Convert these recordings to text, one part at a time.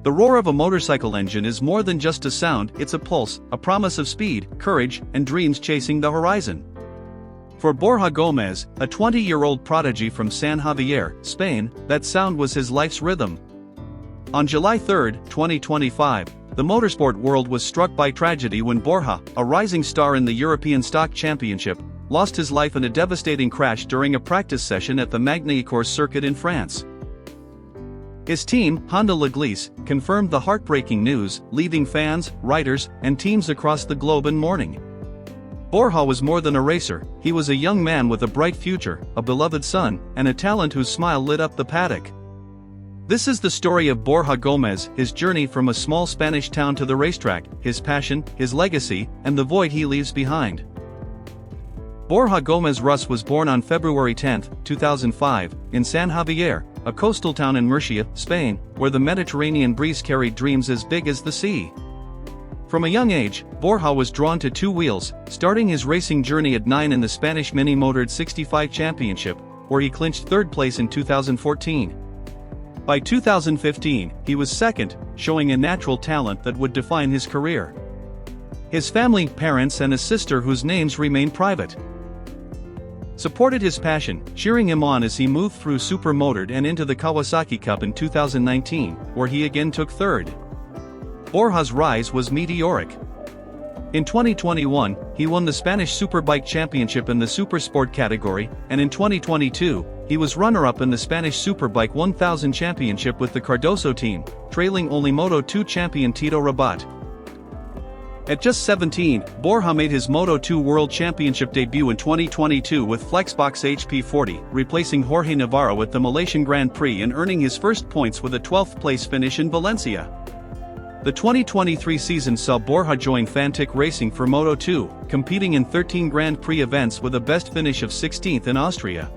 The roar of a motorcycle engine is more than just a sound, it's a pulse, a promise of speed, courage, and dreams chasing the horizon. For Borja Gómez, a 20-year-old prodigy from San Javier, Spain, that sound was his life's rhythm. On July 3, 2025, the motorsport world was struck by tragedy when Borja, a rising star in the European Stock Championship, lost his life in a devastating crash during a practice session at the Magny-Cours circuit in France. His team, Honda Laglisse, confirmed the heartbreaking news, leaving fans, riders, and teams across the globe in mourning. Borja was more than a racer, he was a young man with a bright future, a beloved son, and a talent whose smile lit up the paddock. This is the story of Borja Gómez, his journey from a small Spanish town to the racetrack, his passion, his legacy, and the void he leaves behind. Borja Gómez Rus was born on February 10, 2005, in San Javier, a coastal town in Murcia, Spain, where the Mediterranean breeze carried dreams as big as the sea. From a young age, Borja was drawn to two wheels, starting his racing journey at 9 in the Spanish Mini-Motored 65 Championship, where he clinched third place in 2014. By 2015, he was second, showing a natural talent that would define his career. His family, parents and a sister whose names remain private, supported his passion, cheering him on as he moved through Supermotored and into the Kawasaki Cup in 2019, where he again took third. Borja's rise was meteoric. In 2021, he won the Spanish Superbike Championship in the Supersport category, and in 2022, he was runner-up in the Spanish Superbike 1000 Championship with the Cardoso team, trailing only Moto2 champion Tito Rabat. At just 17, Borja made his Moto2 World Championship debut in 2022 with Flexbox HP40, replacing Jorge Navarro at the Malaysian Grand Prix and earning his first points with a 12th place finish in Valencia. The 2023 season saw Borja join Fantic Racing for Moto2, competing in 13 Grand Prix events with a best finish of 16th in Austria.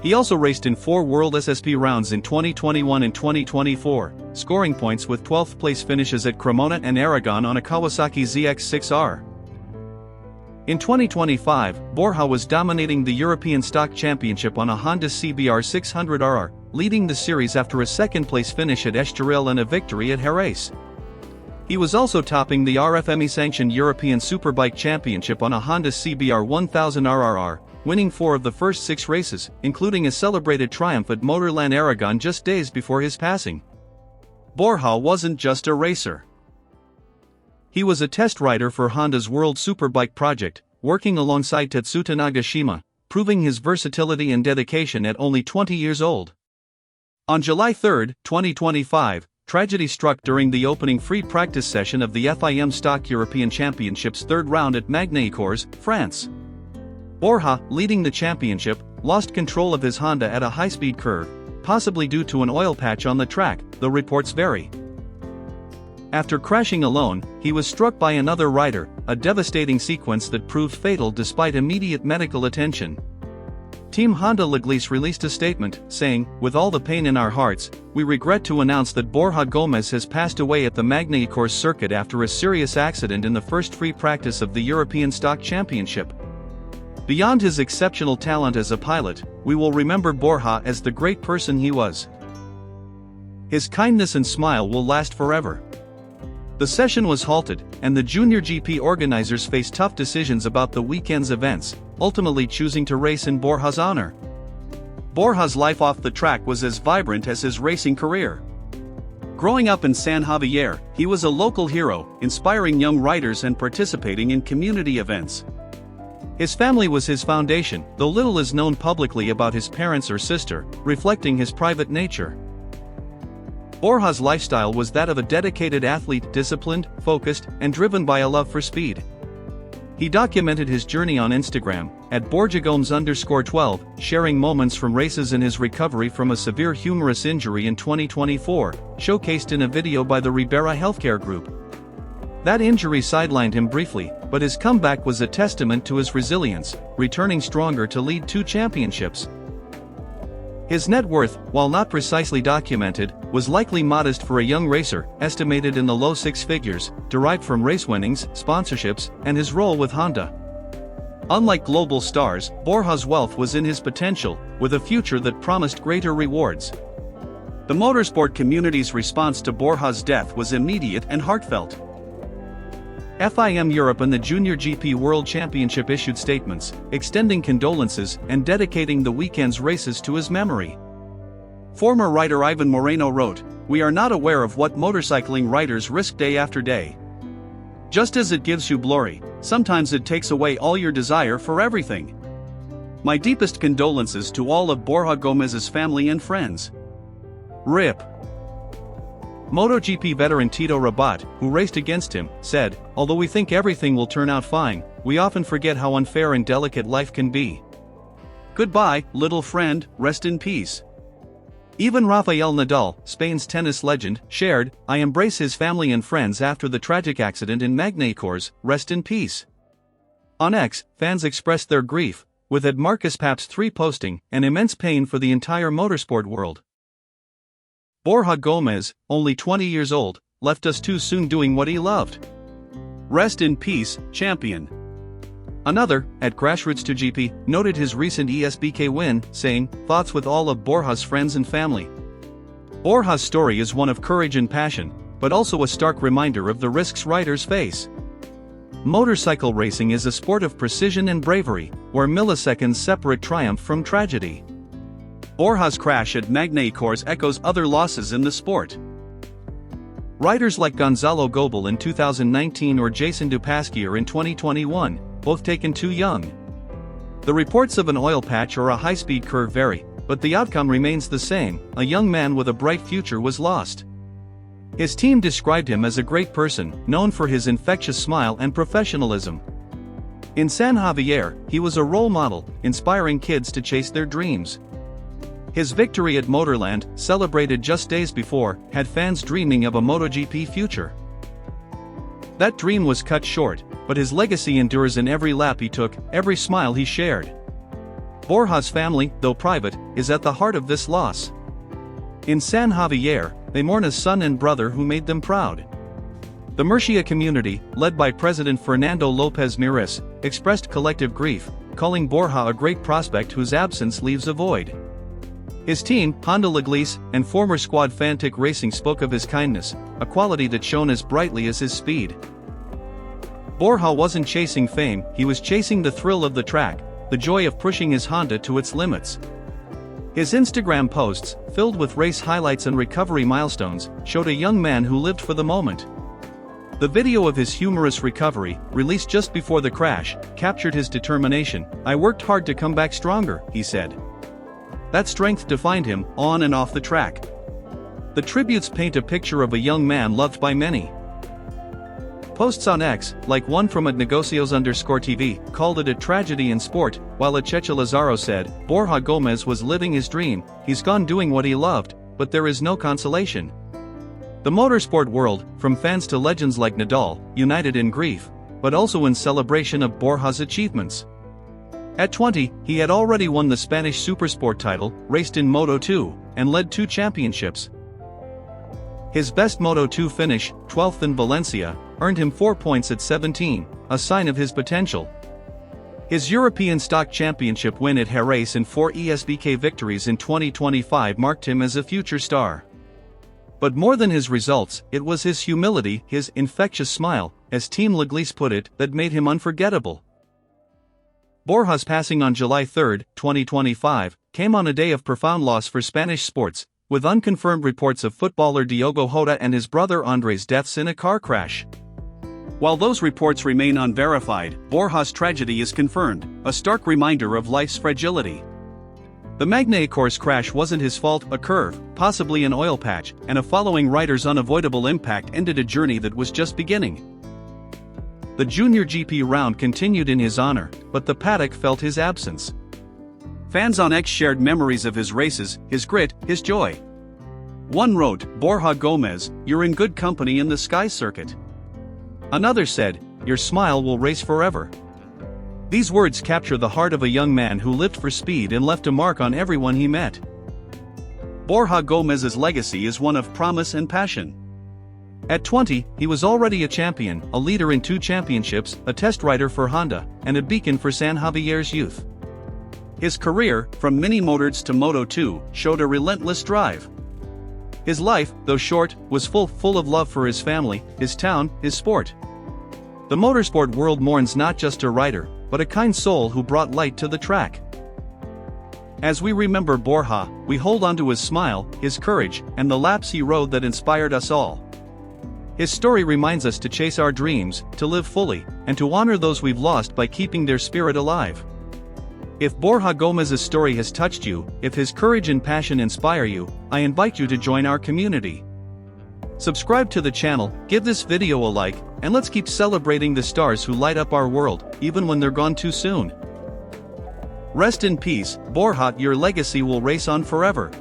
He also raced in 4 World SSP rounds in 2021 and 2024, scoring points with 12th place finishes at Cremona and Aragon on a Kawasaki ZX6R. In 2025, Borja was dominating the European Stock Championship on a Honda CBR 600RR, leading the series after a second-place finish at Estoril and a victory at Jerez. He was also topping the RFME-sanctioned European Superbike Championship on a Honda CBR 1000RRR, winning 4 of the first 6 races, including a celebrated triumph at Motorland Aragon just days before his passing. Borja wasn't just a racer. He was a test rider for Honda's World Superbike project, working alongside Tetsuta Nagashima, proving his versatility and dedication at only 20 years old. On July 3, 2025, tragedy struck during the opening free practice session of the FIM Stock European Championship's third round at Magny-Cours, France. Borja, leading the championship, lost control of his Honda at a high-speed curve, possibly due to an oil patch on the track, though reports vary. After crashing alone, he was struck by another rider, a devastating sequence that proved fatal despite immediate medical attention. Team Honda Laglisse released a statement, saying, "With all the pain in our hearts, we regret to announce that Borja Gómez has passed away at the Magny-Cours circuit after a serious accident in the first free practice of the European Stock Championship. Beyond his exceptional talent as a pilot, we will remember Borja as the great person he was. His kindness and smile will last forever." The session was halted, and the Junior GP organizers faced tough decisions about the weekend's events, ultimately choosing to race in Borja's honor. Borja's life off the track was as vibrant as his racing career. Growing up in San Javier, he was a local hero, inspiring young riders and participating in community events. His family was his foundation, though little is known publicly about his parents or sister, reflecting his private nature. Borja's lifestyle was that of a dedicated athlete, disciplined, focused, and driven by a love for speed. He documented his journey on Instagram, at @BorjaGómez_12, sharing moments from races and his recovery from a severe humerus injury in 2024, showcased in a video by the Ribera Healthcare Group. That injury sidelined him briefly, but his comeback was a testament to his resilience, returning stronger to lead 2 championships. His net worth, while not precisely documented, was likely modest for a young racer, estimated in the low 6 figures, derived from race winnings, sponsorships, and his role with Honda. Unlike global stars, Borja's wealth was in his potential, with a future that promised greater rewards. The motorsport community's response to Borja's death was immediate and heartfelt. FIM Europe and the Junior GP World Championship issued statements, extending condolences and dedicating the weekend's races to his memory. Former rider Ivan Moreno wrote, "We are not aware of what motorcycling riders risk day after day. Just as it gives you glory, sometimes it takes away all your desire for everything. My deepest condolences to all of Borja Gómez's family and friends. RIP." MotoGP veteran Tito Rabat, who raced against him, said, "Although we think everything will turn out fine, we often forget how unfair and delicate life can be. Goodbye, little friend, rest in peace." Even Rafael Nadal, Spain's tennis legend, shared, "I embrace his family and friends after the tragic accident in Magny-Cours, rest in peace." On X, fans expressed their grief, with Ed Marcus Paps 3 posting, "An immense pain for the entire motorsport world. Borja Gómez, only 20 years old, left us too soon doing what he loved. Rest in peace, champion." Another, at Grassroots2GP, noted his recent ESBK win, saying, "Thoughts with all of Borja's friends and family." Borja's story is one of courage and passion, but also a stark reminder of the risks riders face. Motorcycle racing is a sport of precision and bravery, where milliseconds separate triumph from tragedy. Borja's crash at Magny-Cours echoes other losses in the sport. Riders like Gonzalo Gobel in 2019 or Jason Dupasquier in 2021, both taken too young. The reports of an oil patch or a high-speed curve vary, but the outcome remains the same: a young man with a bright future was lost. His team described him as a great person, known for his infectious smile and professionalism. In San Javier, he was a role model, inspiring kids to chase their dreams. His victory at Motorland, celebrated just days before, had fans dreaming of a MotoGP future. That dream was cut short, but his legacy endures in every lap he took, every smile he shared. Borja's family, though private, is at the heart of this loss. In San Javier, they mourn a son and brother who made them proud. The Murcia community, led by President Fernando López Miras, expressed collective grief, calling Borja a great prospect whose absence leaves a void. His team, Honda Laglisse, and former squad Fantic Racing spoke of his kindness, a quality that shone as brightly as his speed. Borja wasn't chasing fame, he was chasing the thrill of the track, the joy of pushing his Honda to its limits. His Instagram posts, filled with race highlights and recovery milestones, showed a young man who lived for the moment. The video of his humorous recovery, released just before the crash, captured his determination. "I worked hard to come back stronger," he said. That strength defined him, on and off the track. The tributes paint a picture of a young man loved by many. Posts on X, like one from @negocios_TV, called it a tragedy in sport, while Cheche Lazaro said, "Borja Gómez was living his dream, he's gone doing what he loved, but there is no consolation." The motorsport world, from fans to legends like Nadal, united in grief, but also in celebration of Borja's achievements. At 20, he had already won the Spanish Supersport title, raced in Moto2, and led 2 championships. His best Moto2 finish, 12th in Valencia, earned him 4 points at 17, a sign of his potential. His European Stock Championship win at Jerez and 4 ESBK victories in 2025 marked him as a future star. But more than his results, it was his humility, his infectious smile, as Team Laglisse put it, that made him unforgettable. Borja's passing on July 3, 2025, came on a day of profound loss for Spanish sports, with unconfirmed reports of footballer Diogo Jota and his brother André's deaths in a car crash. While those reports remain unverified, Borja's tragedy is confirmed, a stark reminder of life's fragility. The Magny-Cours crash wasn't his fault. A curve, possibly an oil patch, and a following rider's unavoidable impact ended a journey that was just beginning. The Junior GP round continued in his honor, but the paddock felt his absence. Fans on X shared memories of his races, his grit, his joy. One wrote, "Borja Gómez, you're in good company in the Sky Circuit." Another said, "Your smile will race forever." These words capture the heart of a young man who lived for speed and left a mark on everyone he met. Borja Gómez's legacy is one of promise and passion. At 20, he was already a champion, a leader in 2 championships, a test rider for Honda, and a beacon for San Javier's youth. His career, from mini motords to Moto2, showed a relentless drive. His life, though short, was full of love for his family, his town, his sport. The motorsport world mourns not just a rider, but a kind soul who brought light to the track. As we remember Borja, we hold on to his smile, his courage, and the laps he rode that inspired us all. His story reminds us to chase our dreams, to live fully, and to honor those we've lost by keeping their spirit alive. If Borja Gómez's story has touched you, if his courage and passion inspire you, I invite you to join our community. Subscribe to the channel, give this video a like, and let's keep celebrating the stars who light up our world, even when they're gone too soon. Rest in peace, Borja, your legacy will race on forever.